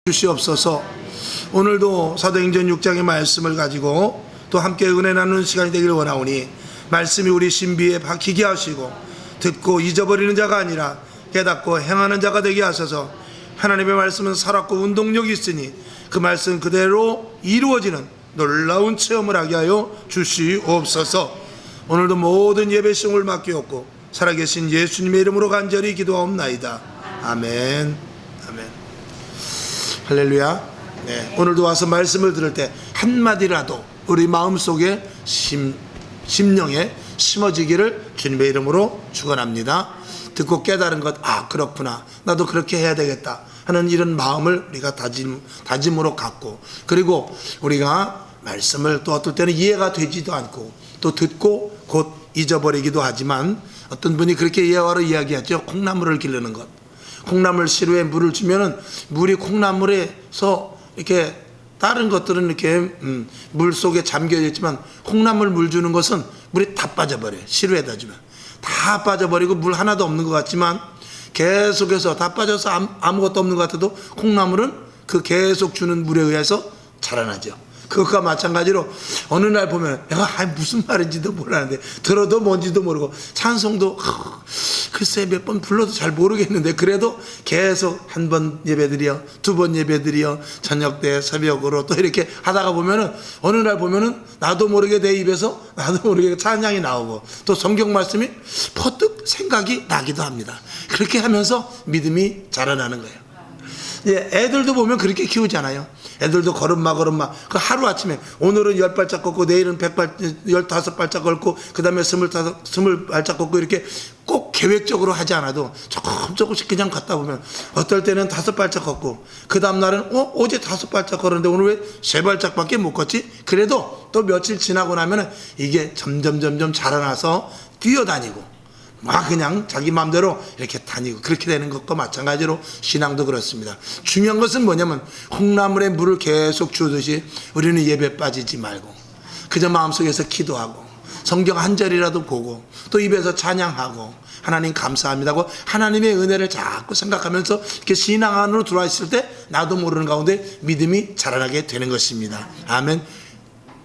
주시옵소서. 오늘도 사도행전 6장의 말씀을 가지고 또 함께 은혜 나누는 시간이 되기를 원하오니 말씀이 우리 신비에 박히게 하시고 듣고 잊어버리는 자가 아니라 깨닫고 행하는 자가 되게 하셔서 하나님의 말씀은 살았고 운동력이 있으니 그 말씀 그대로 이루어지는 놀라운 체험을 하게 하여 주시옵소서. 오늘도 모든 예배 시험을 맡기옵고 살아계신 예수님의 이름으로 간절히 기도하옵나이다. 아멘. 아멘. 할렐루야. 네, 오늘도 와서 말씀을 들을 때 한마디라도 우리 마음속에 심령에 심어지기를 주님의 이름으로 축원합니다. 듣고 깨달은 것, 아 그렇구나, 나도 그렇게 해야 되겠다 하는 이런 마음을 우리가 다짐으로 갖고, 그리고 우리가 말씀을 또 어떨 때는 이해가 되지도 않고 또 듣고 곧 잊어버리기도 하지만, 어떤 분이 그렇게 예화로 이야기하죠. 콩나물을 기르는 것. 콩나물 시루에 물을 주면은 물이 콩나물에서 이렇게 다른 것들은 이렇게 물 속에 잠겨 있지만 콩나물 물 주는 것은 물이 다 빠져버려요. 시루에다 주면 다 빠져버리고 물 하나도 없는 것 같지만 계속해서 다 빠져서 아무것도 없는 것 같아도 콩나물은 그 계속 주는 물에 의해서 자라나죠. 그것과 마찬가지로 어느 날 보면 내가 무슨 말인지도 몰랐는데, 들어도 뭔지도 모르고 찬송도 글쎄 몇 번 불러도 잘 모르겠는데 그래도 계속 한 번 예배드려, 두 번 예배드려, 저녁 때 새벽으로 또 이렇게 하다가 보면은 어느 날 보면은 나도 모르게 내 입에서 나도 모르게 찬양이 나오고 또 성경 말씀이 퍼뜩 생각이 나기도 합니다. 그렇게 하면서 믿음이 자라나는 거예요. 애들도 보면 그렇게 키우잖아요. 애들도 걸음마 그 하루아침에 오늘은 10발짝 걷고 내일은 15발짝 걷고 그 다음에 20발짝 걷고 이렇게 꼭 계획적으로 하지 않아도 조금씩 그냥 걷다 보면 어떨 때는 5발짝 걷고 그 다음날은 어제 5발짝 걸었는데 오늘 왜 3발짝밖에 못 걷지? 그래도 또 며칠 지나고 나면 이게 점점 자라나서 뛰어다니고 막 그냥 자기 마음대로 이렇게 다니고 그렇게 되는 것과 마찬가지로 신앙도 그렇습니다. 중요한 것은 뭐냐면 콩나물에 물을 계속 주듯이 우리는 예배 빠지지 말고 그저 마음속에서 기도하고 성경 한 절이라도 보고 또 입에서 찬양하고 하나님 감사합니다고 하나님의 은혜를 자꾸 생각하면서 이렇게 신앙 안으로 들어와 있을 때 나도 모르는 가운데 믿음이 자라나게 되는 것입니다. 아멘.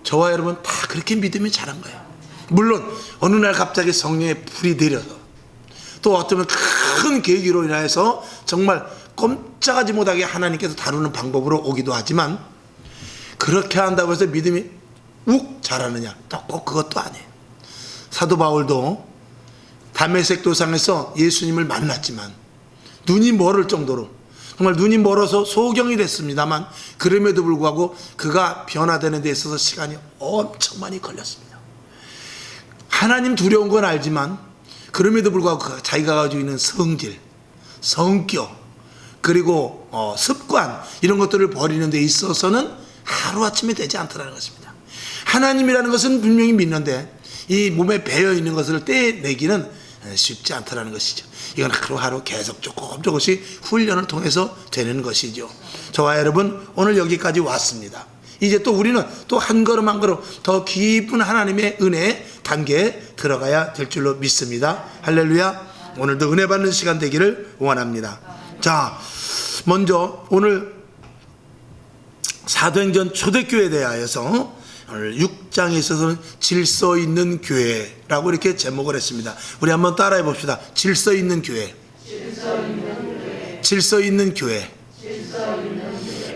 저와 여러분 다 그렇게 믿음이 자란 거예요. 물론 어느 날 갑자기 성령의 불이 내려서 또 어쩌면 큰 계기로 인해서 정말 꼼짝하지 못하게 하나님께서 다루는 방법으로 오기도 하지만, 그렇게 한다고 해서 믿음이 욱 자라느냐? 또 꼭 그것도 아니에요. 사도 바울도 다메섹 도상에서 예수님을 만났지만 눈이 멀을 정도로 정말 눈이 멀어서 소경이 됐습니다만, 그럼에도 불구하고 그가 변화되는 데 있어서 시간이 엄청 많이 걸렸습니다. 하나님 두려운 건 알지만 그럼에도 불구하고 자기가 가지고 있는 성질, 성격, 그리고 습관 이런 것들을 버리는 데 있어서는 하루아침에 되지 않더라는 것입니다. 하나님이라는 것은 분명히 믿는데 이 몸에 배어 있는 것을 떼내기는 쉽지 않더라는 것이죠. 이건 하루하루 계속 조금씩 훈련을 통해서 되는 것이죠. 저와 여러분 오늘 여기까지 왔습니다. 이제 또 우리는 또 한 걸음 한 걸음 더 깊은 하나님의 은혜의 단계에 들어가야 될 줄로 믿습니다. 할렐루야. 오늘도 은혜 받는 시간 되기를 원합니다. 자, 먼저 오늘 사도행전 초대교회에 대하여서 오늘 6장에 있어서는 질서 있는 교회라고 이렇게 제목을 했습니다. 우리 한번 따라해 봅시다. 질서 있는 교회. 질서 있는 교회.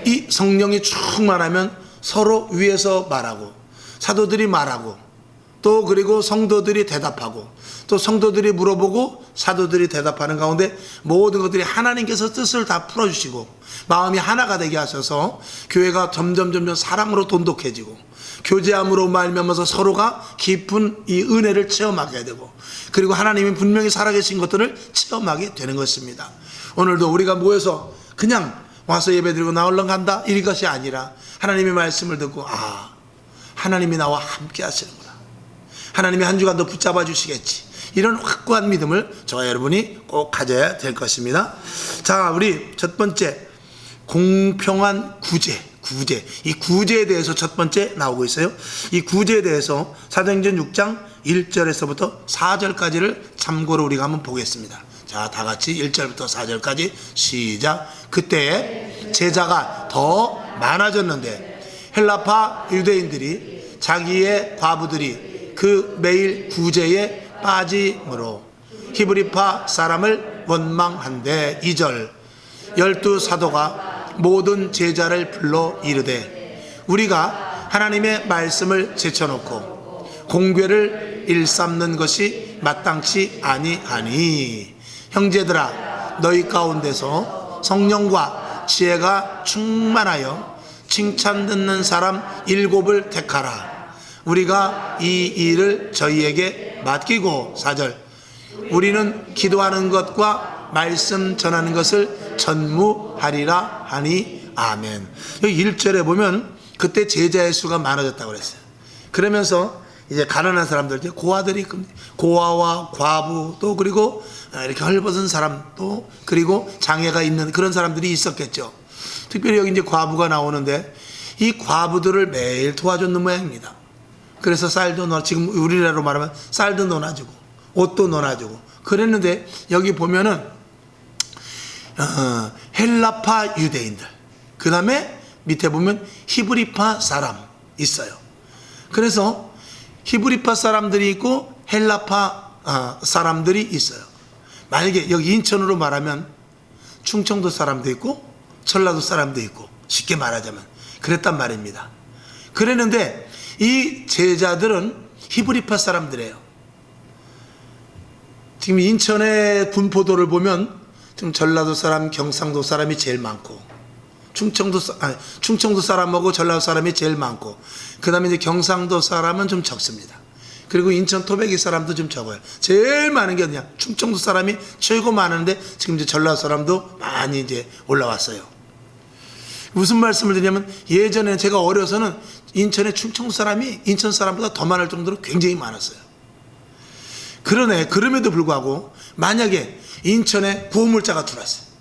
이 성령이 충만하면 서로 위에서 말하고 사도들이 말하고 또 그리고 성도들이 대답하고 또 성도들이 물어보고 사도들이 대답하는 가운데 모든 것들이 하나님께서 뜻을 다 풀어주시고 마음이 하나가 되게 하셔서 교회가 점점 사랑으로 돈독해지고 교제함으로 말미암아서 서로가 깊은 이 은혜를 체험하게 되고 그리고 하나님이 분명히 살아계신 것들을 체험하게 되는 것입니다. 오늘도 우리가 모여서 그냥 와서 예배드리고 나 얼른 간다 이것이 아니라 하나님의 말씀을 듣고 하나님이 나와 함께 하시는구나, 하나님이 한 주간도 붙잡아 주시겠지, 이런 확고한 믿음을 저와 여러분이 꼭 가져야 될 것입니다. 자, 우리 첫 번째 공평한 구제, 이 구제에 대해서 첫 번째 나오고 있어요. 이 구제에 대해서 사도행전 6장 1절에서부터 4절까지를 참고로 우리가 한번 보겠습니다. 자, 다 같이 1절부터 4절까지 시작. 그때 제자가 더 많아졌는데 헬라파 유대인들이 자기의 과부들이 그 매일 구제에 빠짐으로 히브리파 사람을 원망한대. 2절. 12사도가 모든 제자를 불러 이르되 우리가 하나님의 말씀을 제쳐놓고 공궤를 일삼는 것이 마땅치 아니하니 형제들아 너희 가운데서 성령과 지혜가 충만하여 칭찬 듣는 사람 7을 택하라. 우리가 이 일을 저희에게 맡기고. 4절. 우리는 기도하는 것과 말씀 전하는 것을 전무하리라 하니 아멘. 여기 1절에 보면 그때 제자의 수가 많아졌다고 그랬어요. 그러면서 이제 가난한 사람들, 이제 고아들이, 고아와 과부, 또 그리고 이렇게 헐벗은 사람, 또 그리고 장애가 있는 그런 사람들이 있었겠죠. 특별히 여기 이제 과부가 나오는데 이 과부들을 매일 도와줬는 모양입니다. 그래서 쌀도 넣어, 지금 우리나라로 말하면 쌀도 넣어주고 옷도 넣어주고 그랬는데 여기 보면은 헬라파 유대인들, 그 다음에 밑에 보면 히브리파 사람 있어요. 그래서 히브리파 사람들이 있고 헬라파 사람들이 있어요. 만약에 여기 인천으로 말하면 충청도 사람도 있고 전라도 사람도 있고, 쉽게 말하자면 그랬단 말입니다. 그랬는데 이 제자들은 히브리파 사람들이에요. 지금 인천의 분포도를 보면 지금 전라도 사람, 경상도 사람이 제일 많고, 충청도 사람하고 전라도 사람이 제일 많고, 그 다음에 이제 경상도 사람은 좀 적습니다. 그리고 인천 토백이 사람도 좀 적어요. 제일 많은 게 어디냐? 충청도 사람이 최고 많은데 지금 이제 전라도 사람도 많이 이제 올라왔어요. 무슨 말씀을 드리냐면, 예전에 제가 어려서는 인천의 충청도 사람이 인천 사람보다 더 많을 정도로 굉장히 많았어요. 그럼에도 불구하고 만약에 인천에 구호물자가 들어왔어요.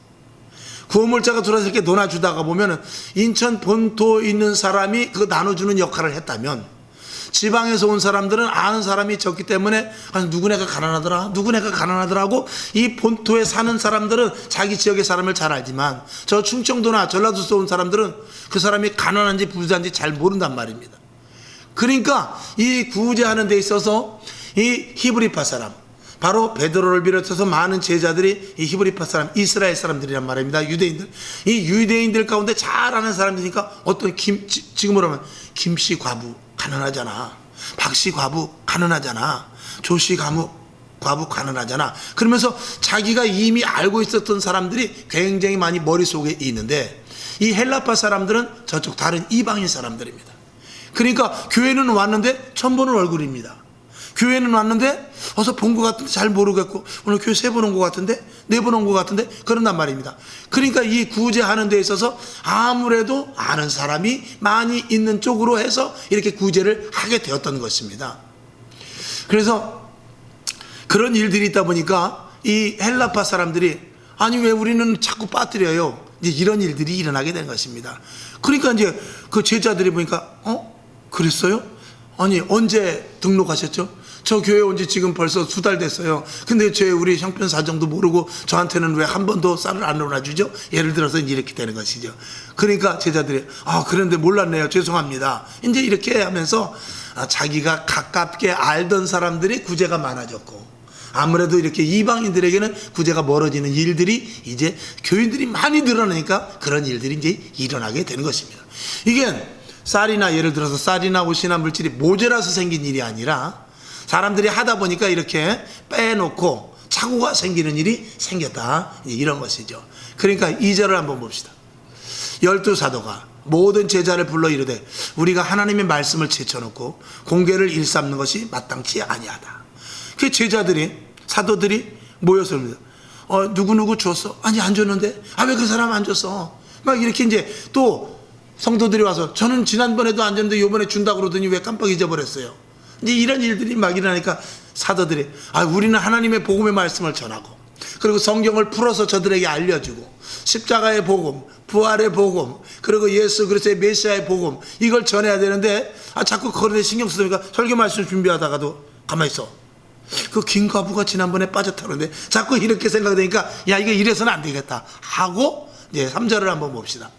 구호물자가 들어와서 이렇게 논아주다가 보면은 인천 본토에 있는 사람이 그거 나눠주는 역할을 했다면, 지방에서 온 사람들은 아는 사람이 적기 때문에 누구네가 가난하더라고 이 본토에 사는 사람들은 자기 지역의 사람을 잘 알지만, 저 충청도나 전라도에서 온 사람들은 그 사람이 가난한지 부자인지 잘 모른단 말입니다. 그러니까 이 구제하는 데 있어서 이 히브리파 사람, 바로 베드로를 비롯해서 많은 제자들이 이 히브리파 사람, 이스라엘 사람들이란 말입니다. 유대인들. 이 유대인들 가운데 잘 아는 사람들이니까, 어떤 지금으로 하면 김씨 과부 가난하잖아, 박씨 과부 가난하잖아, 조씨 과부 가난하잖아. 그러면서 자기가 이미 알고 있었던 사람들이 굉장히 많이 머릿속에 있는데, 이 헬라파 사람들은 저쪽 다른 이방인 사람들입니다. 그러니까 교회는 왔는데 처음 보는 얼굴입니다. 교회는 왔는데 어서 본 것 같은데 잘 모르겠고, 오늘 교회 3번 온 것 같은데 4번 온 것 같은데 그런단 말입니다. 그러니까 이 구제하는 데 있어서 아무래도 아는 사람이 많이 있는 쪽으로 해서 이렇게 구제를 하게 되었던 것입니다. 그래서 그런 일들이 있다 보니까 이 헬라파 사람들이, 아니 왜 우리는 자꾸 빠뜨려요, 이제 이런 일들이 일어나게 된 것입니다. 그러니까 이제 그 제자들이 보니까, 그랬어요? 아니 언제 등록하셨죠? 저 교회 온 지 지금 벌써 2달 됐어요. 근데 우리 형편 사정도 모르고 저한테는 왜 한 번도 쌀을 안 넣어주죠? 예를 들어서 이렇게 되는 것이죠. 그러니까 제자들이, 그런데 몰랐네요, 죄송합니다, 이제 이렇게 하면서 자기가 가깝게 알던 사람들이 구제가 많아졌고, 아무래도 이렇게 이방인들에게는 구제가 멀어지는 일들이 이제 교인들이 많이 늘어나니까 그런 일들이 이제 일어나게 되는 것입니다. 이게 쌀이나, 예를 들어서 쌀이나 옷이나 물질이 모자라서 생긴 일이 아니라 사람들이 하다 보니까 이렇게 빼놓고 착오가 생기는 일이 생겼다, 이런 것이죠. 그러니까 2절을 한번 봅시다. 12사도가 모든 제자를 불러 이르되 우리가 하나님의 말씀을 제쳐놓고 공궤를 일삼는 것이 마땅치 아니하다. 그 제자들이, 사도들이 모여서 누구 줬어? 아니 안 줬는데, 왜 그 사람 안 줬어? 막 이렇게 이제 또 성도들이 와서, 저는 지난번에도 안 줬는데 이번에 준다고 그러더니 왜 깜빡 잊어버렸어요? 이제 이런 일들이 막 일어나니까 사도들이, 우리는 하나님의 복음의 말씀을 전하고, 그리고 성경을 풀어서 저들에게 알려주고, 십자가의 복음, 부활의 복음, 그리고 예수 그리스도의 메시아의 복음, 이걸 전해야 되는데 자꾸 그런 데 신경 쓰니까 설교 말씀 준비하다가도 가만히 있어, 그 김과부가 지난번에 빠졌다는데 자꾸 이렇게 생각되니까 야 이거 이래서는 안 되겠다 하고 이제 3절을 한번 봅시다.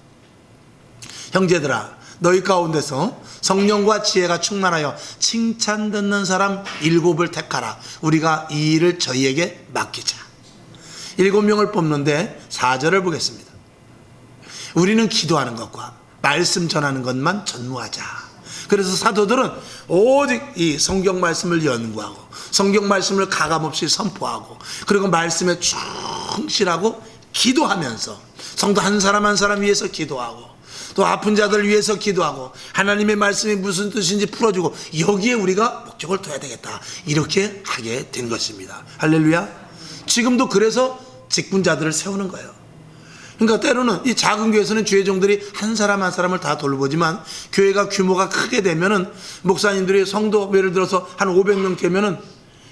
형제들아 너희 가운데서 성령과 지혜가 충만하여 칭찬 듣는 사람 7을 택하라. 우리가 이 일을 저희에게 맡기자. 7명을 뽑는데 4절을 보겠습니다. 우리는 기도하는 것과 말씀 전하는 것만 전무하자. 그래서 사도들은 오직 이 성경 말씀을 연구하고 성경 말씀을 가감없이 선포하고 그리고 말씀에 충실하고 기도하면서 성도 한 사람 한 사람 위해서 기도하고 또 아픈 자들 위해서 기도하고 하나님의 말씀이 무슨 뜻인지 풀어주고 여기에 우리가 목적을 둬야 되겠다. 이렇게 하게 된 것입니다. 할렐루야. 지금도 그래서 직분자들을 세우는 거예요. 그러니까 때로는 이 작은 교회에서는 주의 종들이 한 사람 한 사람을 다 돌보지만 교회가 규모가 크게 되면은 목사님들이 성도 예를 들어서 한 500명 되면은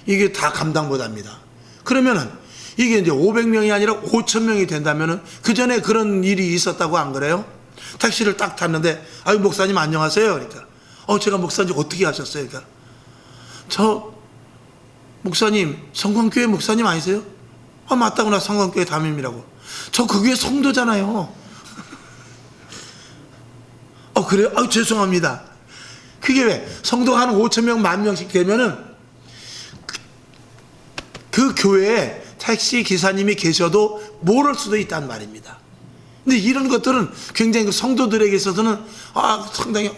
이게 다 감당 못합니다. 그러면은 이게 이제 500명이 아니라 5,000명이 된다면은 그 전에 그런 일이 있었다고 안 그래요? 택시를 딱 탔는데 아유 목사님 안녕하세요. 그러니까 제가 목사님 어떻게 하셨어요? 그러니까 저 목사님 성광교회 목사님 아니세요? 맞다고 나 성광교회 담임이라고. 저 그 교회 성도잖아요. 그래요? 죄송합니다. 그게 왜? 성도가 한 5,000명, 10,000명씩 되면은 그 교회에 택시 기사님이 계셔도 모를 수도 있단 말입니다. 근데 이런 것들은 굉장히 그 성도들에게 있어서는 상당히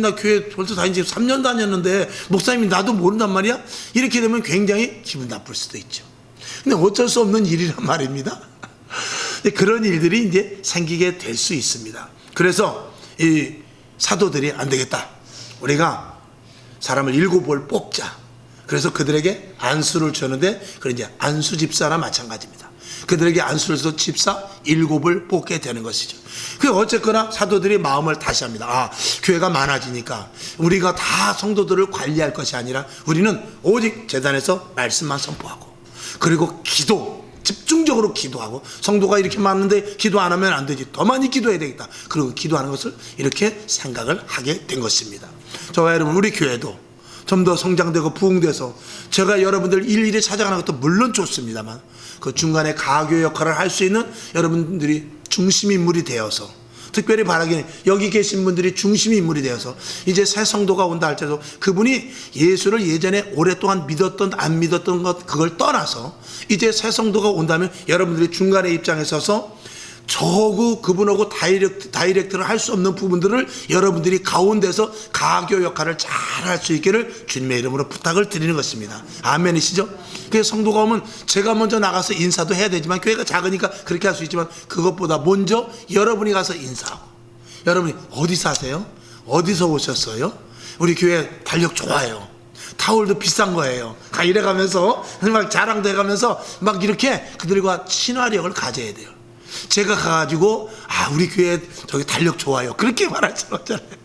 나 교회 벌써 다닌 지 3년 다녔는데 목사님이 나도 모른단 말이야? 이렇게 되면 굉장히 기분 나쁠 수도 있죠. 근데 어쩔 수 없는 일이란 말입니다. 그런 일들이 이제 생기게 될 수 있습니다. 그래서 이 사도들이 안 되겠다. 우리가 사람을 7을 뽑자. 그래서 그들에게 안수를 주는데 그런 이제 안수 집사나 마찬가지입니다. 그들에게 안수를 줘서 집사 7을 뽑게 되는 것이죠. 그 어쨌거나 사도들이 마음을 다시 합니다. 교회가 많아지니까 우리가 다 성도들을 관리할 것이 아니라 우리는 오직 제단에서 말씀만 선포하고 그리고 집중적으로 기도하고 성도가 이렇게 많은데 기도 안 하면 안 되지. 더 많이 기도해야 되겠다. 그리고 기도하는 것을 이렇게 생각을 하게 된 것입니다. 저와 여러분 우리 교회도 좀 더 성장되고 부흥돼서 제가 여러분들 일일이 찾아가는 것도 물론 좋습니다만 그 중간에 가교 역할을 할 수 있는 여러분들이 중심 인물이 되어서 특별히 바라기는 여기 계신 분들이 중심 인물이 되어서 이제 새 성도가 온다 할지라도 그분이 예수를 예전에 오랫동안 믿었던 안 믿었던 것 그걸 떠나서 이제 새 성도가 온다면 여러분들이 중간에 입장에 서서 저하고 그분하고 다이렉트를 할 수 없는 부분들을 여러분들이 가운데서 가교 역할을 잘 할 수 있기를 주님의 이름으로 부탁을 드리는 것입니다. 아멘이시죠? 그래서 성도가 오면 제가 먼저 나가서 인사도 해야 되지만 교회가 작으니까 그렇게 할 수 있지만 그것보다 먼저 여러분이 가서 인사하고 여러분이 어디 사세요? 어디서 오셨어요? 우리 교회 달력 좋아요. 타월도 비싼 거예요. 이래가면서 막 자랑도 해가면서 막 이렇게 그들과 친화력을 가져야 돼요. 제가 가가지고 우리 교회 저기 달력 좋아요 그렇게 말할 수 없잖아요.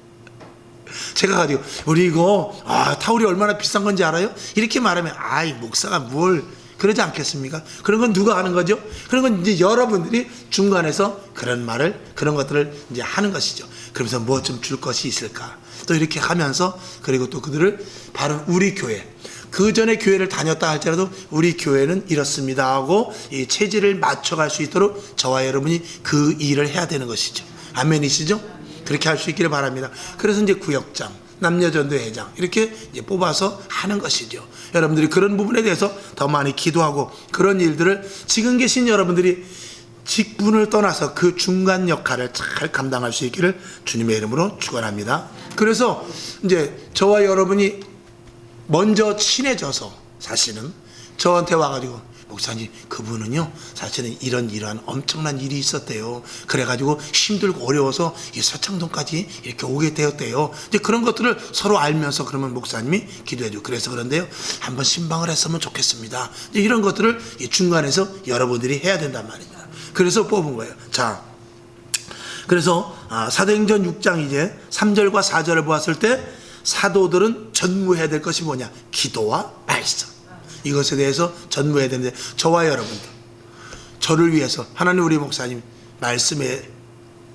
제가 가지고 우리 이거 타월이 얼마나 비싼 건지 알아요? 이렇게 말하면 목사가 뭘 그러지 않겠습니까? 그런 건 누가 하는 거죠? 그런 건 이제 여러분들이 중간에서 그런 말을 그런 것들을 이제 하는 것이죠. 그러면서 뭐 좀 줄 것이 있을까 또 이렇게 하면서 그리고 또 그들을 바로 우리 교회 그 전에 교회를 다녔다 할지라도 우리 교회는 이렇습니다 하고 이 체질을 맞춰갈 수 있도록 저와 여러분이 그 일을 해야 되는 것이죠. 아멘이시죠? 그렇게 할 수 있기를 바랍니다. 그래서 이제 구역장, 남녀전도회장 이렇게 이제 뽑아서 하는 것이죠. 여러분들이 그런 부분에 대해서 더 많이 기도하고 그런 일들을 지금 계신 여러분들이 직분을 떠나서 그 중간 역할을 잘 감당할 수 있기를 주님의 이름으로 축원합니다. 그래서 이제 저와 여러분이 먼저 친해져서 사실은 저한테 와가지고 목사님 그분은요 사실은 이러한 엄청난 일이 있었대요. 그래가지고 힘들고 어려워서 이 서창동까지 이렇게 오게 되었대요. 이제 그런 것들을 서로 알면서 그러면 목사님이 기도해주고 그래서 그런데요 한번 신방을 했으면 좋겠습니다. 이제 이런 것들을 이 중간에서 여러분들이 해야 된단 말입니다. 그래서 뽑은 거예요. 자, 그래서 사도행전 6장 이제 3절과 4절을 보았을 때 사도들은 전무해야 될 것이 뭐냐? 기도와 말씀. 이것에 대해서 전무해야 되는데 저와 여러분들 저를 위해서 하나님 우리 목사님 말씀에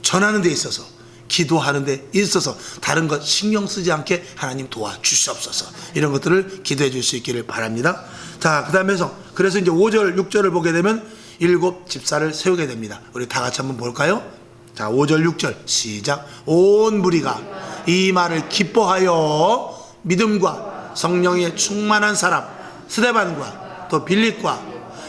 전하는 데 있어서 기도하는 데 있어서 다른 것 신경 쓰지 않게 하나님 도와주시옵소서. 이런 것들을 기도해 줄 수 있기를 바랍니다. 자, 그래서 이제 5절 6절을 보게 되면 7 집사를 세우게 됩니다. 우리 다 같이 한번 볼까요? 자, 5절 6절 시작. 온 무리가 이 말을 기뻐하여 믿음과 성령에 충만한 사람 스데반과 또 빌립과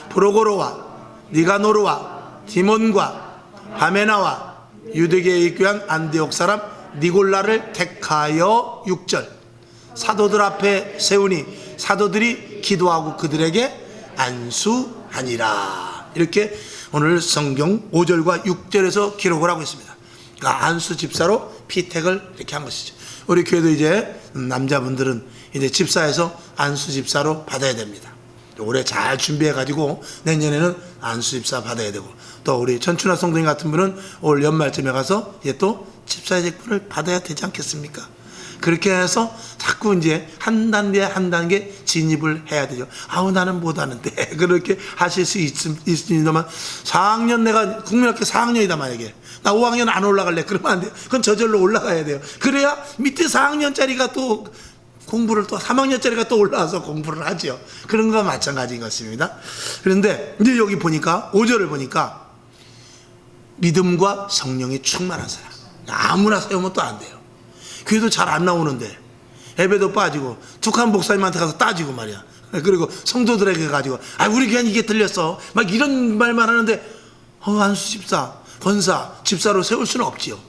프로고로와 니가노르와 디몬과 바메나와 유대계에 입교한 안디옥 사람 니골라를 택하여 6절 사도들 앞에 세우니 사도들이 기도하고 그들에게 안수하니라. 이렇게 오늘 성경 5절과 6절에서 기록을 하고 있습니다. 그러니까 안수 집사로 피택을 이렇게 한 것이죠. 우리 교회도 이제 남자분들은 이제 집사에서 안수 집사로 받아야 됩니다. 올해 잘 준비해 가지고 내년에는 안수 집사 받아야 되고, 또 우리 전춘하 성도님 같은 분은 올 연말쯤에 가서 이제 또 집사의 직분을 받아야 되지 않겠습니까? 그렇게 해서 자꾸 이제 한 단계 한 단계 진입을 해야 되죠. 아우 나는 못하는데 그렇게 하실 수 있습니다만 4학년 내가 국민학교 4학년이다 만약에 나 5학년 안 올라갈래 그러면 안 돼요. 그건 저절로 올라가야 돼요. 그래야 밑에 4학년짜리가 또 공부를 또 3학년짜리가 또 올라와서 공부를 하죠. 그런 거와 마찬가지인 것입니다. 그런데 이제 여기 보니까 5절을 보니까 믿음과 성령이 충만한 사람 아무나 세우면 또 안 돼요. 교회도 잘 안 나오는데 예배도 빠지고 tuk한 목사님한테 가서 따지고 말이야. 그리고 성도들에게 가지고 우리 교회는 이게 들렸어 막 이런 말만 하는데 안수 집사 권사 집사로 세울 수는 없지요.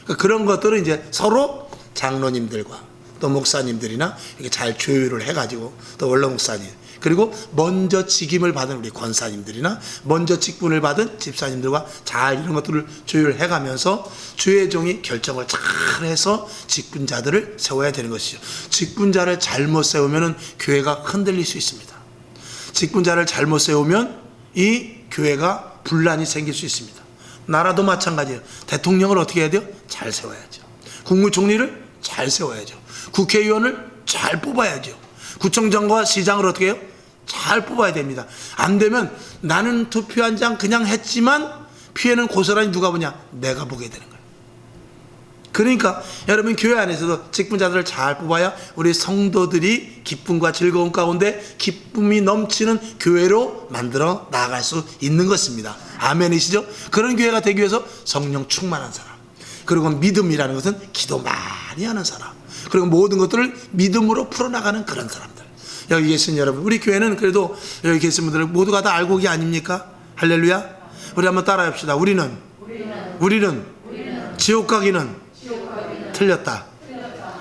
그러니까 그런 것들은 이제 서로 장로님들과 또 목사님들이나 이렇게 잘 조율을 해가지고 또 원로 목사님 그리고 먼저 직임을 받은 우리 권사님들이나 먼저 직분을 받은 집사님들과 잘 이런 것들을 조율해가면서 주의 종이 결정을 잘 해서 직분자들을 세워야 되는 것이죠. 직분자를 잘못 세우면 교회가 흔들릴 수 있습니다. 직분자를 잘못 세우면 이 교회가 분란이 생길 수 있습니다. 나라도 마찬가지예요. 대통령을 어떻게 해야 돼요? 잘 세워야죠. 국무총리를 잘 세워야죠. 국회의원을 잘 뽑아야죠. 구청장과 시장을 어떻게 해요? 잘 뽑아야 됩니다. 안 되면 나는 투표 한 장 그냥 했지만 피해는 고스란히 누가 보냐? 내가 보게 되는 거예요. 그러니까 여러분 교회 안에서도 직분자들을 잘 뽑아야 우리 성도들이 기쁨과 즐거움 가운데 기쁨이 넘치는 교회로 만들어 나아갈 수 있는 것입니다. 아멘이시죠? 그런 교회가 되기 위해서 성령 충만한 사람, 그리고 믿음이라는 것은 기도 많이 하는 사람, 그리고 모든 것들을 믿음으로 풀어나가는 그런 사람들. 여기 계신 여러분, 우리 교회는 그래도 여기 계신 분들 모두가 다 알곡이 아닙니까? 할렐루야. 우리 한번 따라해 봅시다. 우리는 지옥 가기는 틀렸다.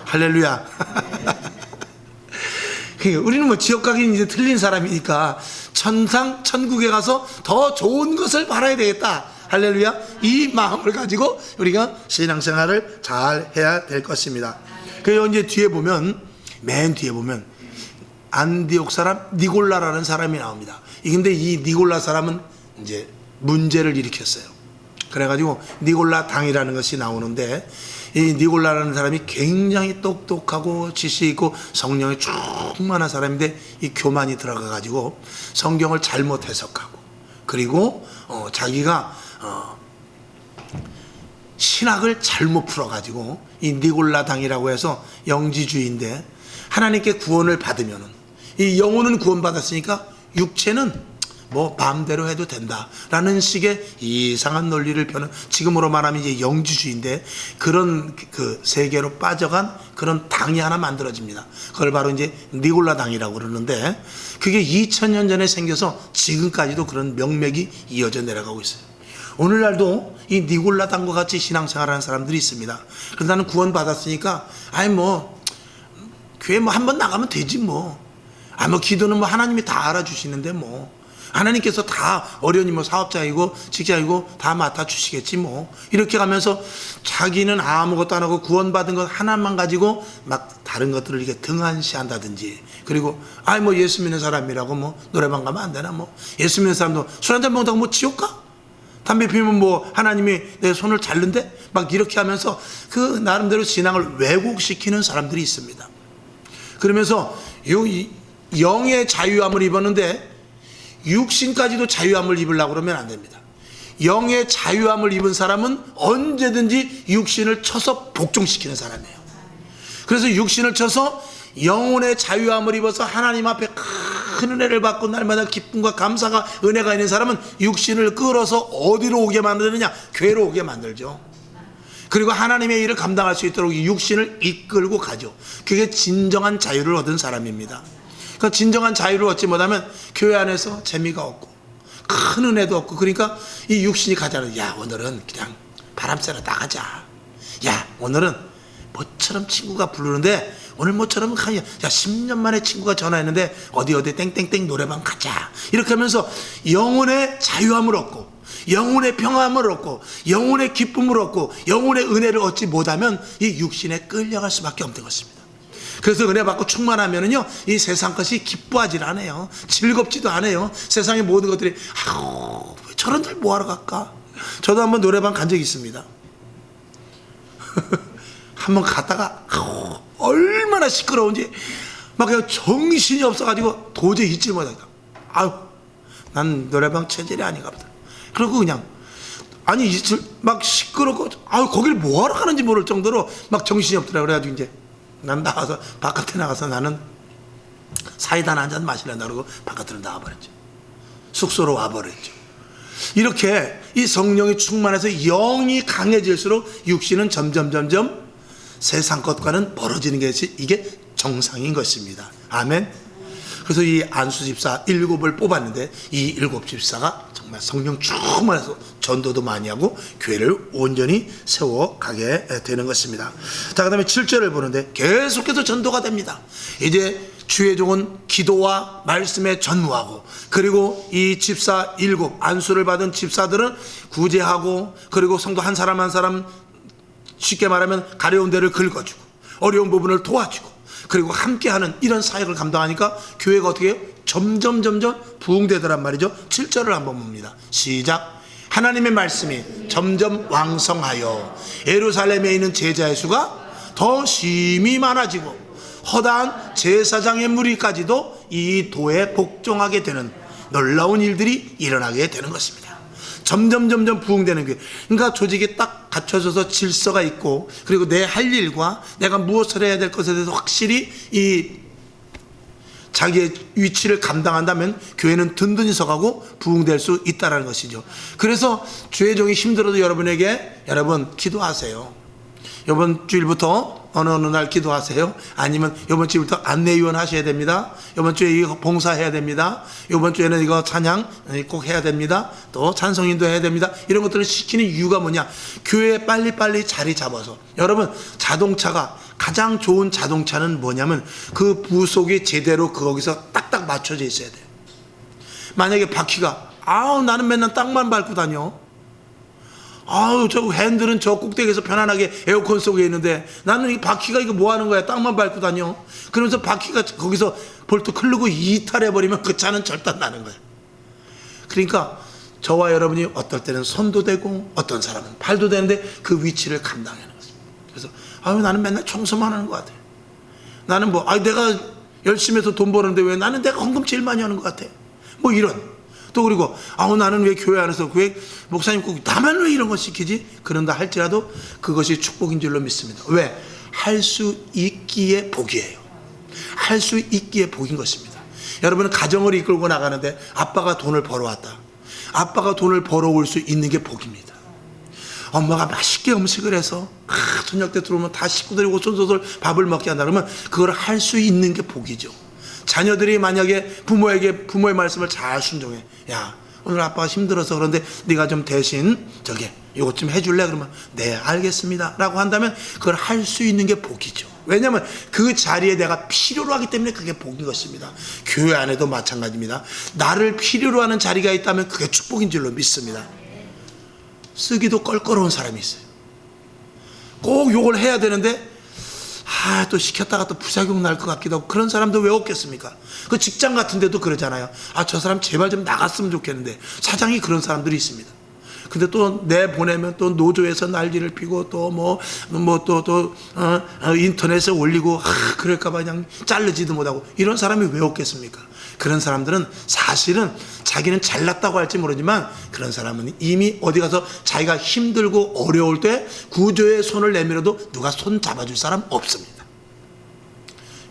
할렐루야. 우리는 뭐 지옥 가기는 이제 틀린 사람이니까 천국에 가서 더 좋은 것을 바라야 되겠다. 할렐루야. 이 마음을 가지고 우리가 신앙생활을 잘 해야 될 것입니다. 그리고 이제 뒤에 보면, 맨 뒤에 보면 안디옥 사람 니골라라는 사람이 나옵니다. 근데 이 니골라 사람은 이제 문제를 일으켰어요. 그래가지고 니골라 당이라는 것이 나오는데, 이 니골라라는 사람이 굉장히 똑똑하고 지식 있고 성령이 충만한 사람인데 이 교만이 들어가가지고 성경을 잘못 해석하고, 그리고 자기가 신학을 잘못 풀어가지고 이 니골라 당이라고 해서 영지주의인데, 하나님께 구원을 받으면은 이 영혼은 구원받았으니까 육체는 뭐 마음대로 해도 된다라는 식의 이상한 논리를 펴는, 지금으로 말하면 이제 영지주의인데 그런 그 세계로 빠져간 그런 당이 하나 만들어집니다. 그걸 바로 이제 니골라 당이라고 그러는데, 그게 2000년 전에 생겨서 지금까지도 그런 명맥이 이어져 내려가고 있어요. 오늘날도 이 니골라 당과 같이 신앙생활하는 사람들이 있습니다. 그래서 나는 구원 받았으니까 교회 한 번 나가면 되지 뭐. 기도는 하나님이 다 알아주시는데 하나님께서 다 어련히 사업자이고 직장이고 다 맡아주시겠지 뭐. 이렇게 가면서 자기는 아무것도 안 하고 구원받은 것 하나만 가지고 막 다른 것들을 이렇게 등한시한다든지, 그리고 예수 믿는 사람이라고 노래방 가면 안 되나 예수 믿는 사람도 술 한잔 먹다가 지옥 가? 담배 피우면 하나님이 내 손을 자른대? 막 이렇게 하면서 그 나름대로 신앙을 왜곡시키는 사람들이 있습니다. 그러면서 영의 자유함을 입었는데 육신까지도 자유함을 입으려고 그러면 안 됩니다. 영의 자유함을 입은 사람은 언제든지 육신을 쳐서 복종시키는 사람이에요. 그래서 육신을 쳐서 영혼의 자유함을 입어서 하나님 앞에 큰 은혜를 받고 날마다 기쁨과 감사가 은혜가 있는 사람은 육신을 끌어서 어디로 오게 만드느냐? 교회로 오게 만들죠. 그리고 하나님의 일을 감당할 수 있도록 육신을 이끌고 가죠. 그게 진정한 자유를 얻은 사람입니다. 그러니까 진정한 자유를 얻지 못하면 교회 안에서 재미가 없고 큰 은혜도 없고, 그러니까 이 육신이 가자는, 야 오늘은 그냥 바람 쐬러 나가자, 야 오늘은 모처럼 친구가 부르는데 오늘 모처럼 야 10년 만에 친구가 전화했는데 어디 땡땡땡 노래방 가자, 이렇게 하면서 영혼의 자유함을 얻고 영혼의 평안을 얻고 영혼의 기쁨을 얻고 영혼의 은혜를 얻지 못하면 이 육신에 끌려갈 수밖에 없는 것입니다. 그래서 은혜 받고 충만하면은요, 이 세상 것이 기뻐하지 않아요. 즐겁지도 않아요. 세상의 모든 것들이 왜 저런들 뭐하러 갈까? 저도 한번 노래방 간 적이 있습니다. 한번 갔다가 얼마나 시끄러운지 막 그냥 정신이 없어가지고 도저히 잊지 못하겠다. 난 노래방 체질이 아닌가 보다. 그리고 그냥 막 시끄럽고 거길 뭐하러 가는지 모를 정도로 막 정신이 없더라. 그래가지고 이제 난 나가서 바깥에 나가서 나는 사이다 한 잔 마시려고 그러고 바깥으로 나와버렸죠. 숙소로 와버렸죠. 이렇게 이 성령이 충만해서 영이 강해질수록 육신은 점점 세상 것과는 멀어지는 것이 이게 정상인 것입니다. 아멘. 그래서 이 안수 집사 7을 뽑았는데 이 7 집사가 정말 성령 충만해서 전도도 많이 하고 교회를 온전히 세워가게 되는 것입니다. 자, 그 다음에 7절을 보는데 계속해서 전도가 됩니다. 이제 주의 종은 기도와 말씀에 전무하고, 그리고 이 집사 7 안수를 받은 집사들은 구제하고, 그리고 성도 한 사람 한 사람 쉽게 말하면 가려운 데를 긁어주고 어려운 부분을 도와주고, 그리고 함께하는 이런 사역을 감당하니까 교회가 어떻게 해요? 점점 부흥되더란 말이죠. 7절을 한번 봅니다. 시작. 하나님의 말씀이 점점 왕성하여 예루살렘에 있는 제자의 수가 더 심히 많아지고 허다한 제사장의 무리까지도 이 도에 복종하게 되는 놀라운 일들이 일어나게 되는 것입니다. 점점 부흥되는 교회. 그러니까 조직이 딱 갖춰져서 질서가 있고, 그리고 내 할 일과 내가 무엇을 해야 될 것에 대해서 확실히 이 자기의 위치를 감당한다면 교회는 든든히 서가고 부흥될 수 있다는 것이죠. 그래서 주의 종이 힘들어도 여러분에게, 여러분 기도하세요. 이번 주일부터 어느 날 기도하세요. 아니면 이번 주일부터 안내위원 하셔야 됩니다. 이번 주에 이거 봉사해야 됩니다. 이번 주에는 이거 찬양 꼭 해야 됩니다. 또 찬송인도 해야 됩니다. 이런 것들을 시키는 이유가 뭐냐? 교회에 빨리빨리 자리 잡아서, 여러분 자동차가 가장 좋은 자동차는 뭐냐면 그 부속이 제대로 거기서 딱딱 맞춰져 있어야 돼요. 만약에 바퀴가 나는 맨날 땅만 밟고 다녀, 저 핸들은 저 꼭대기에서 편안하게 에어컨 속에 있는데 나는 이 바퀴가 이거 뭐 하는 거야? 땅만 밟고 다녀. 그러면서 바퀴가 거기서 볼트 흐르고 이탈해버리면 그 차는 절단 나는 거야. 그러니까 저와 여러분이 어떨 때는 손도 되고 어떤 사람은 발도 되는데 그 위치를 감당하는 것입니다. 그래서 나는 맨날 청소만 하는 것 같아. 나는 내가 열심히 해서 돈 버는데 왜 나는 내가 헌금 제일 많이 하는 것 같아. 이런. 또 그리고 나는 왜 교회 안에서 왜 목사님 꼭 나만 왜 이런 거 시키지? 그런다 할지라도 그것이 축복인 줄로 믿습니다. 왜? 할 수 있기에 복이에요. 할 수 있기에 복인 것입니다. 여러분은 가정을 이끌고 나가는데 아빠가 돈을 벌어왔다. 아빠가 돈을 벌어올 수 있는 게 복입니다. 엄마가 맛있게 음식을 해서 저녁 때 들어오면 다 식구들이 오손도손 밥을 먹게 한다 그러면 그걸 할 수 있는 게 복이죠. 자녀들이 만약에 부모의 말씀을 잘 순종해. 야, 오늘 아빠가 힘들어서 그런데 네가 좀 대신 이것 좀 해줄래? 그러면 네 알겠습니다 라고 한다면 그걸 할 수 있는 게 복이죠. 왜냐하면 그 자리에 내가 필요로 하기 때문에 그게 복인 것입니다. 교회 안에도 마찬가지입니다. 나를 필요로 하는 자리가 있다면 그게 축복인 줄로 믿습니다. 쓰기도 껄끄러운 사람이 있어요. 꼭 욕을 해야 되는데 또 시켰다가 또 부작용 날 것 같기도 하고, 그런 사람도 왜 없겠습니까? 그 직장 같은 데도 그러잖아요. 저 사람 제발 좀 나갔으면 좋겠는데, 사장이 그런 사람들이 있습니다. 근데 또 내보내면 또 노조에서 난리를 피고 또 인터넷에 올리고 그럴까봐 그냥 자르지도 못하고, 이런 사람이 왜 없겠습니까? 그런 사람들은 사실은 자기는 잘났다고 할지 모르지만 그런 사람은 이미 어디 가서 자기가 힘들고 어려울 때 구조의 손을 내밀어도 누가 손 잡아줄 사람 없습니다.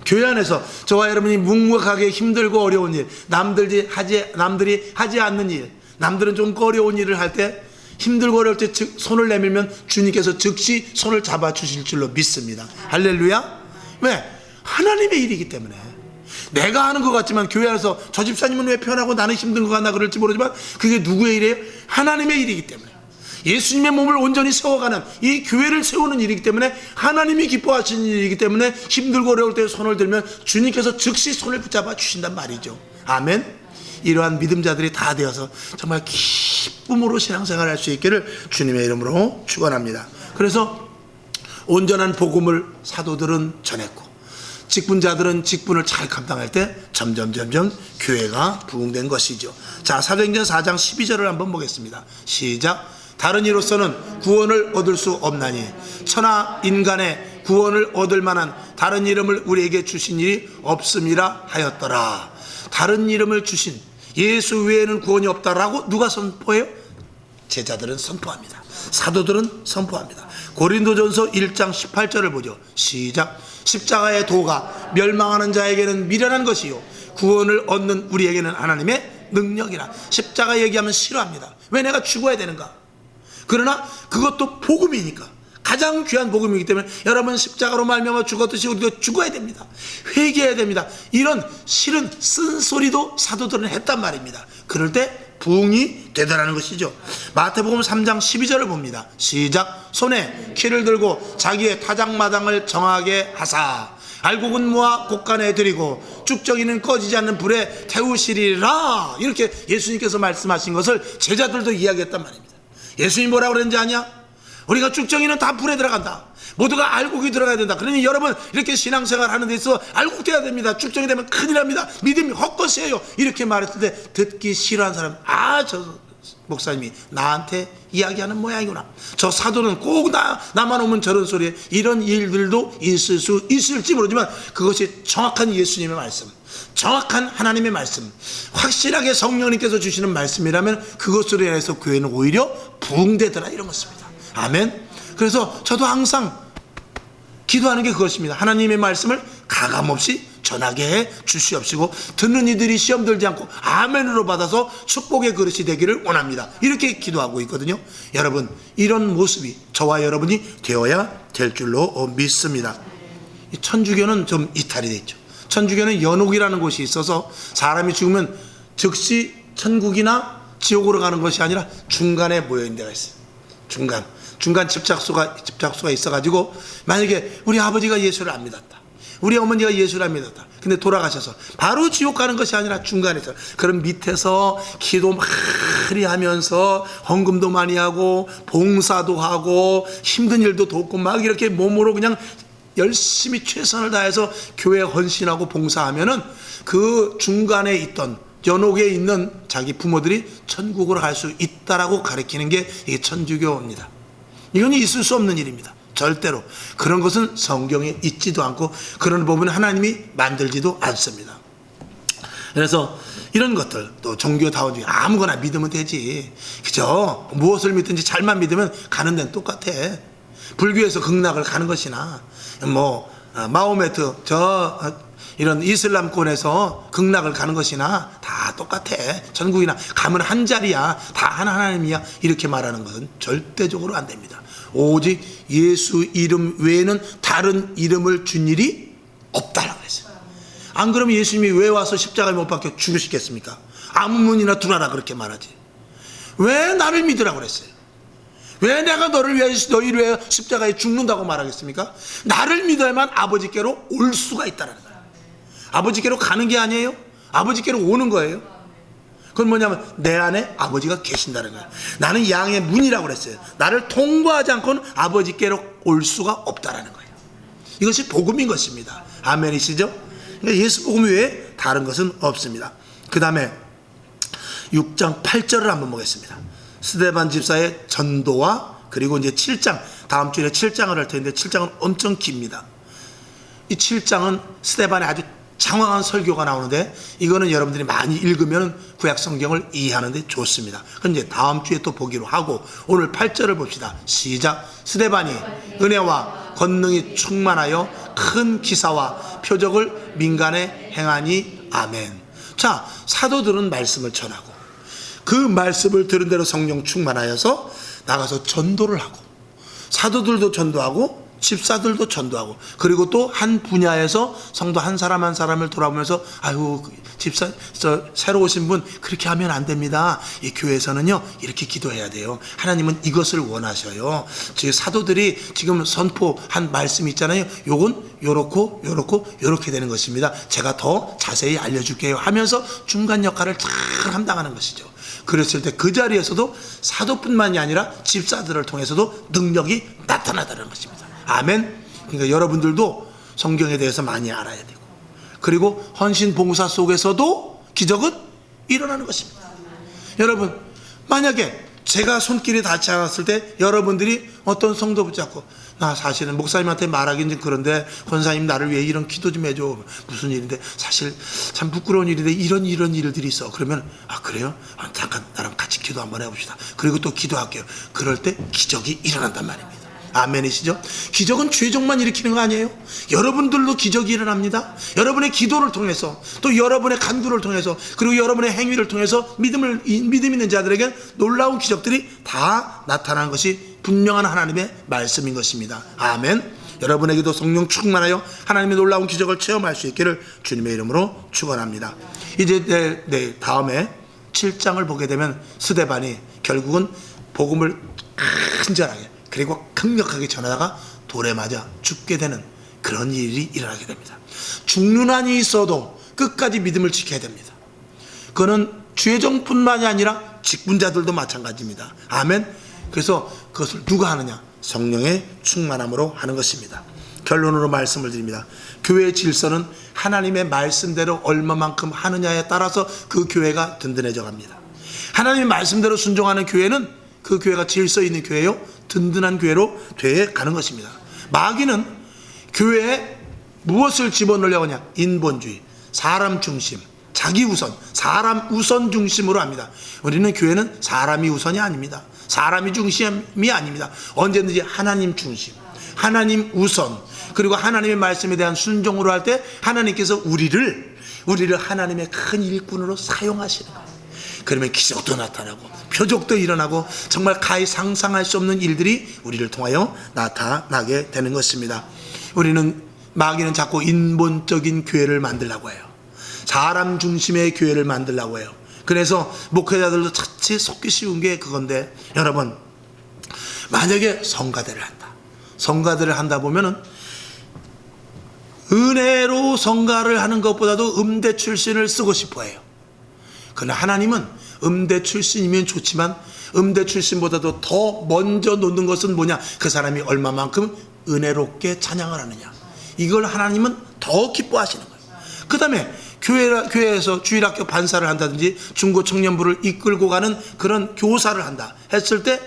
교회 안에서 저와 여러분이 묵묵하게 힘들고 어려운 일, 남들이 하지 않는 일, 남들은 좀 어려운 일을 할 때 힘들고 어려울 때 손을 내밀면 주님께서 즉시 손을 잡아주실 줄로 믿습니다. 할렐루야. 왜? 하나님의 일이기 때문에. 내가 하는 것 같지만 교회 안에서 저 집사님은 왜 편하고 나는 힘든 것 같나 그럴지 모르지만 그게 누구의 일이에요? 하나님의 일이기 때문에. 예수님의 몸을 온전히 세워가는 이 교회를 세우는 일이기 때문에 하나님이 기뻐하시는 일이기 때문에 힘들고 어려울 때 손을 들면 주님께서 즉시 손을 붙잡아 주신단 말이죠. 아멘. 이러한 믿음자들이 다 되어서 정말 기쁨으로 신앙생활을 할 수 있기를 주님의 이름으로 축원합니다. 그래서 온전한 복음을 사도들은 전했고 직분자들은 직분을 잘 감당할 때 점점 교회가 부흥된 것이죠. 자, 사도행전 4장 12절을 한번 보겠습니다. 시작. 다른 이로서는 구원을 얻을 수 없나니 천하 인간의 구원을 얻을 만한 다른 이름을 우리에게 주신 일이 없음이라 하였더라. 다른 이름을 주신 예수 외에는 구원이 없다라고 누가 선포해요? 제자들은 선포합니다. 사도들은 선포합니다. 고린도전서 1장 18절을 보죠. 시작. 십자가의 도가 멸망하는 자에게는 미련한 것이요 구원을 얻는 우리에게는 하나님의 능력이라. 십자가 얘기하면 싫어합니다. 왜 내가 죽어야 되는가? 그러나 그것도 복음이니까 가장 귀한 복음이기 때문에 여러분 십자가로 말미암아 죽었듯이 우리도 죽어야 됩니다. 회개해야 됩니다. 이런 싫은 쓴소리도 사도들은 했단 말입니다. 그럴 때 부흥이 되더라는 것이죠. 마태복음 3장 12절을 봅니다. 시작. 손에 키를 들고 자기의 타작마당을 정하게 하사 알곡은 모아 곳간에 드리고 쭉정이는 꺼지지 않는 불에 태우시리라. 이렇게 예수님께서 말씀하신 것을 제자들도 이야기했단 말입니다. 예수님 뭐라고 그랬는지 아냐? 우리가 쭉정이는 다 불에 들어간다. 모두가 알곡이 들어가야 된다. 그러니 여러분 이렇게 신앙생활 하는 데 있어 알곡돼야 됩니다. 쭉정이 되면 큰일 납니다. 믿음이 헛것이에요. 이렇게 말했을 때 듣기 싫어하는 사람, 저 목사님이 나한테 이야기하는 모양이구나. 저 사도는 꼭 나만 오면 저런 소리에 이런 일들도 있을 수 있을지 모르지만 그것이 정확한 예수님의 말씀, 정확한 하나님의 말씀, 확실하게 성령님께서 주시는 말씀이라면 그것으로 인해서 교회는 오히려 부흥되더라 이런 것입니다. 아멘. 그래서 저도 항상 기도하는 게 그것입니다. 하나님의 말씀을 가감없이 전하게 해 주시옵시고 듣는 이들이 시험 들지 않고 아멘으로 받아서 축복의 그릇이 되기를 원합니다. 이렇게 기도하고 있거든요. 여러분 이런 모습이 저와 여러분이 되어야 될 줄로 믿습니다. 천주교는 좀 이탈이 돼 있죠. 천주교는 연옥이라는 곳이 있어서 사람이 죽으면 즉시 천국이나 지옥으로 가는 것이 아니라 중간에 모여있는 데가 있어요. 중간 집착소가 있어가지고 만약에 우리 아버지가 예수를 안 믿었다, 우리 어머니가 예수를 안 믿었다, 근데 돌아가셔서 바로 지옥 가는 것이 아니라 중간에서 그런 밑에서 기도 많이 하면서 헌금도 많이 하고 봉사도 하고 힘든 일도 돕고 막 이렇게 몸으로 그냥 열심히 최선을 다해서 교회에 헌신하고 봉사하면은 그 중간에 있던 연옥에 있는 자기 부모들이 천국으로 갈 수 있다라고 가르치는 게 이게 천주교입니다. 이건 있을 수 없는 일입니다. 절대로. 그런 것은 성경에 있지도 않고 그런 부분은 하나님이 만들지도 않습니다. 그래서 이런 것들 또 종교다운 중에 아무거나 믿으면 되지. 그죠? 무엇을 믿든지 잘만 믿으면 가는 데는 똑같아. 불교에서 극락을 가는 것이나 마호메트 이런 이슬람권에서 극락을 가는 것이나 다 똑같아. 천국이나 가면 한 자리야. 다 하나님이야. 이렇게 말하는 것은 절대적으로 안 됩니다. 오직 예수 이름 외에는 다른 이름을 준 일이 없다라고 했어요. 안 그러면 예수님이 왜 와서 십자가에 못 박혀 죽으시겠습니까? 아무 문이나 두라라 그렇게 말하지. 왜 나를 믿으라고 그랬어요? 왜 내가 너희를 위해 십자가에 죽는다고 말하겠습니까? 나를 믿어야만 아버지께로 올 수가 있다는 거예요. 아버지께로 가는 게 아니에요. 아버지께로 오는 거예요. 그건 뭐냐면 내 안에 아버지가 계신다는 거예요. 나는 양의 문이라고 그랬어요. 나를 통과하지 않고는 아버지께로 올 수가 없다라는 거예요. 이것이 복음인 것입니다. 아멘이시죠? 그러니까 예수 복음 외에 다른 것은 없습니다. 그 다음에 6장 8절을 한번 보겠습니다. 스데반 집사의 전도와 그리고 이제 7장, 다음 주에 7장을 할 텐데 7장은 엄청 깁니다. 이 7장은 스데반의 아주 장황한 설교가 나오는데 이거는 여러분들이 많이 읽으면 구약 성경을 이해하는 데 좋습니다. 그럼 이제 다음 주에 또 보기로 하고 오늘 8절을 봅시다. 시작. 스데반이 은혜와 권능이 충만하여 큰 기사와 표적을 민간에 행하니 아멘. 자, 사도들은 말씀을 전하고 그 말씀을 들은 대로 성령 충만하여서 나가서 전도를 하고 사도들도 전도하고 집사들도 전도하고 그리고 또 한 분야에서 성도 한 사람 한 사람을 돌아보면서 아유 집사 새로 오신 분 그렇게 하면 안 됩니다. 이 교회에서는요 이렇게 기도해야 돼요. 하나님은 이것을 원하셔요. 제 사도들이 지금 선포한 말씀이 있잖아요. 요건 요렇고 요렇게 되는 것입니다. 제가 더 자세히 알려줄게요 하면서 중간 역할을 잘 감당하는 것이죠. 그랬을 때 그 자리에서도 사도뿐만이 아니라 집사들을 통해서도 능력이 나타나다는 것입니다. 아멘. 그러니까 여러분들도 성경에 대해서 많이 알아야 되고 그리고 헌신 봉사 속에서도 기적은 일어나는 것입니다. 여러분 만약에 제가 손길이 닿지 않았을 때 여러분들이 어떤 성도 붙잡고 나 사실은 목사님한테 말하기는 좀 그런데 권사님 나를 위해 이런 기도 좀 해줘. 무슨 일인데 사실 참 부끄러운 일인데 이런 일들이 있어. 그러면 아 그래요? 잠깐 나랑 같이 기도 한번 해봅시다. 그리고 또 기도할게요. 그럴 때 기적이 일어난단 말입니다. 아멘이시죠? 기적은 죄종만 일으키는 거 아니에요? 여러분들도 기적이 일어납니다. 여러분의 기도를 통해서 또 여러분의 간구를 통해서 그리고 여러분의 행위를 통해서 믿음 있는 자들에게 놀라운 기적들이 다 나타나는 것이 분명한 하나님의 말씀인 것입니다. 아멘. 여러분에게도 성령 충만하여 하나님의 놀라운 기적을 체험할 수 있기를 주님의 이름으로 축원합니다. 이제 다음에 7장을 보게 되면 스데반이 결국은 복음을 간절하게 그리고 강력하게 전하다가 돌에 맞아 죽게 되는 그런 일이 일어나게 됩니다. 죽는 한이 있어도 끝까지 믿음을 지켜야 됩니다. 그거는 죄종뿐만이 아니라 직분자들도 마찬가지입니다. 아멘. 그래서 그것을 누가 하느냐? 성령의 충만함으로 하는 것입니다. 결론으로 말씀을 드립니다. 교회의 질서는 하나님의 말씀대로 얼마만큼 하느냐에 따라서 그 교회가 든든해져 갑니다. 하나님의 말씀대로 순종하는 교회는 그 교회가 질서 있는 교회요 든든한 교회로 돼 가는 것입니다. 마귀는 교회에 무엇을 집어넣으려고 하냐? 인본주의, 사람 중심, 자기 우선, 사람 우선 중심으로 합니다. 우리는 교회는 사람이 우선이 아닙니다. 사람이 중심이 아닙니다. 언제든지 하나님 중심, 하나님 우선, 그리고 하나님의 말씀에 대한 순종으로 할 때 하나님께서 우리를 하나님의 큰 일꾼으로 사용하시는 거예요. 그러면 기적도 나타나고 표적도 일어나고 정말 가히 상상할 수 없는 일들이 우리를 통하여 나타나게 되는 것입니다. 마귀는 자꾸 인본적인 교회를 만들려고 해요. 사람 중심의 교회를 만들려고 해요. 그래서 목회자들도 자칫 속기 쉬운 게 그건데 여러분 만약에 성가대를 한다 보면은 은혜로 성가를 하는 것보다도 음대 출신을 쓰고 싶어 해요. 그러나 하나님은 음대 출신이면 좋지만 음대 출신보다도 더 먼저 놓는 것은 뭐냐? 그 사람이 얼마만큼 은혜롭게 찬양을 하느냐. 이걸 하나님은 더 기뻐하시는 거예요. 그 다음에 교회에서 주일학교 반사를 한다든지 중고청년부를 이끌고 가는 그런 교사를 한다 했을 때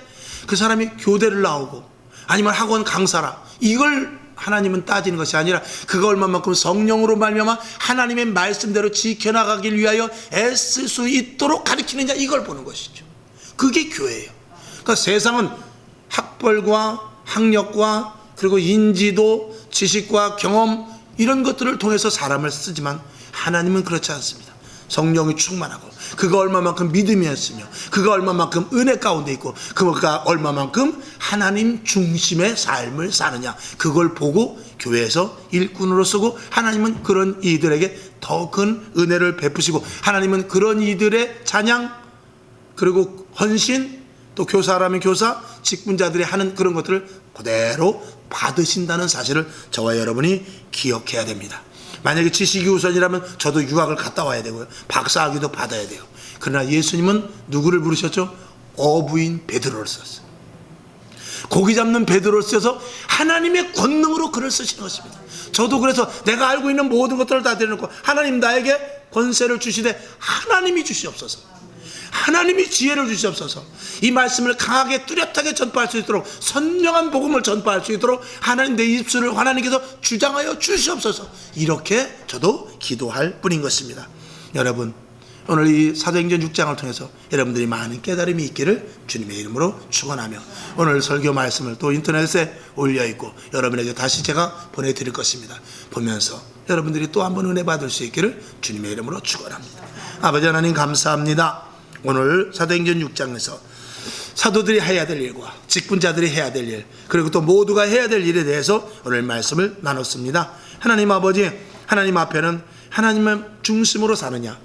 그 사람이 교대를 나오고 아니면 학원 강사라 이걸 하나님은 따지는 것이 아니라 그가 얼마만큼 성령으로 말미암아 하나님의 말씀대로 지켜나가길 위하여 애쓸 수 있도록 가르치느냐 이걸 보는 것이죠. 그게 교회예요. 그러니까 세상은 학벌과 학력과 그리고 인지도, 지식과 경험 이런 것들을 통해서 사람을 쓰지만 하나님은 그렇지 않습니다. 성령이 충만하고 그가 얼마만큼 믿음이었으며 그가 얼마만큼 은혜 가운데 있고 그가 얼마만큼 하나님 중심의 삶을 사느냐 그걸 보고 교회에서 일꾼으로 쓰고 하나님은 그런 이들에게 더 큰 은혜를 베푸시고 하나님은 그런 이들의 찬양 그리고 헌신 또 교사라면 교사 직분자들이 하는 그런 것들을 그대로 받으신다는 사실을 저와 여러분이 기억해야 됩니다. 만약에 지식이 우선이라면 저도 유학을 갔다 와야 되고요. 박사학위도 받아야 돼요. 그러나 예수님은 누구를 부르셨죠? 어부인 베드로를 썼어요. 고기 잡는 베드로를 써서 하나님의 권능으로 그를 쓰시는 것입니다. 저도 그래서 내가 알고 있는 모든 것들을 다 내려놓고 하나님 나에게 권세를 주시되 하나님이 주시옵소서. 하나님이 지혜를 주시옵소서. 이 말씀을 강하게 뚜렷하게 전파할 수 있도록 선명한 복음을 전파할 수 있도록 하나님 내 입술을 하나님께서 주장하여 주시옵소서. 이렇게 저도 기도할 뿐인 것입니다. 여러분, 오늘 이 사도행전 6장을 통해서 여러분들이 많은 깨달음이 있기를 주님의 이름으로 축원하며, 오늘 설교 말씀을 또 인터넷에 올려있고 여러분에게 다시 제가 보내드릴 것입니다. 보면서 여러분들이 또 한 번 은혜 받을 수 있기를 주님의 이름으로 축원합니다. 아버지 하나님 감사합니다. 오늘 사도행전 6장에서 사도들이 해야 될 일과 직분자들이 해야 될 일, 그리고 또 모두가 해야 될 일에 대해서 오늘 말씀을 나눴습니다. 하나님 아버지, 하나님 앞에는 하나님의 중심으로 사느냐,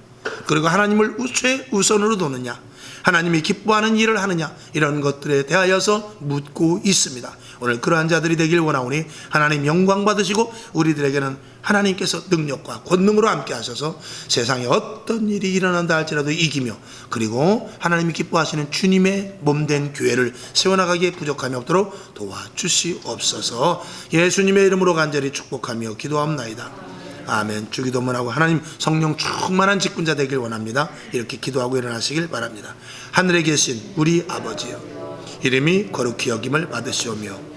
그리고 하나님을 최우선으로 두느냐, 하나님이 기뻐하는 일을 하느냐, 이런 것들에 대하여서 묻고 있습니다. 오늘 그러한 자들이 되길 원하오니 하나님 영광 받으시고 우리들에게는 하나님께서 능력과 권능으로 함께 하셔서 세상에 어떤 일이 일어난다 할지라도 이기며, 그리고 하나님이 기뻐하시는 주님의 몸된 교회를 세워나가기에 부족함이 없도록 도와주시옵소서. 예수님의 이름으로 간절히 축복하며 기도합나이다. 아멘. 주기도문하고 하나님 성령 충만한 직분자 되길 원합니다. 이렇게 기도하고 일어나시길 바랍니다. 하늘에 계신 우리 아버지여, 이름이 거룩히 여김을 받으시오며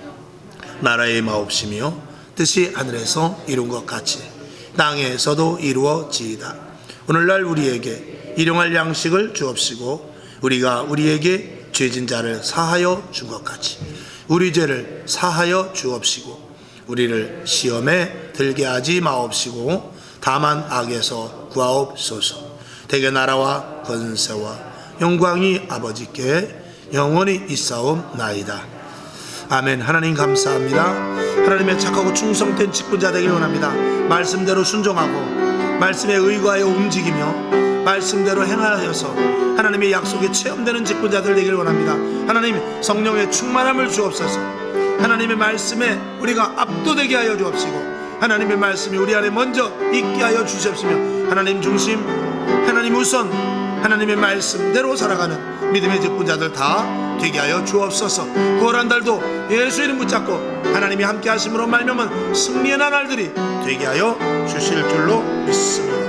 나라의 마옵시며 뜻이 하늘에서 이룬 것 같이 땅에서도 이루어지이다. 오늘날 우리에게 일용할 양식을 주옵시고 우리가 우리에게 죄진 자를 사하여 준 것 같이 우리 죄를 사하여 주옵시고 우리를 시험에 들게 하지 마옵시고 다만 악에서 구하옵소서. 대개 나라와 권세와 영광이 아버지께 영원히 있사옵나이다. 아멘. 하나님 감사합니다. 하나님의 착하고 충성된 직분자 되길 원합니다. 말씀대로 순종하고 말씀에 의거하여 움직이며 말씀대로 행하여서 하나님의 약속에 체험되는 직분자들 되길 원합니다. 하나님 성령의 충만함을 주옵소서. 하나님의 말씀에 우리가 압도되게 하여 주옵시고 하나님의 말씀이 우리 안에 먼저 있게 하여 주시옵시며 하나님 중심, 하나님 우선, 하나님의 말씀대로 살아가는 믿음의 직분자들 다 되게 하여 주옵소서. 9월 한 달도 예수 이름 붙잡고 하나님이 함께 하심으로 말미암은 승리의 날들이 되게 하여 주실 줄로 믿습니다.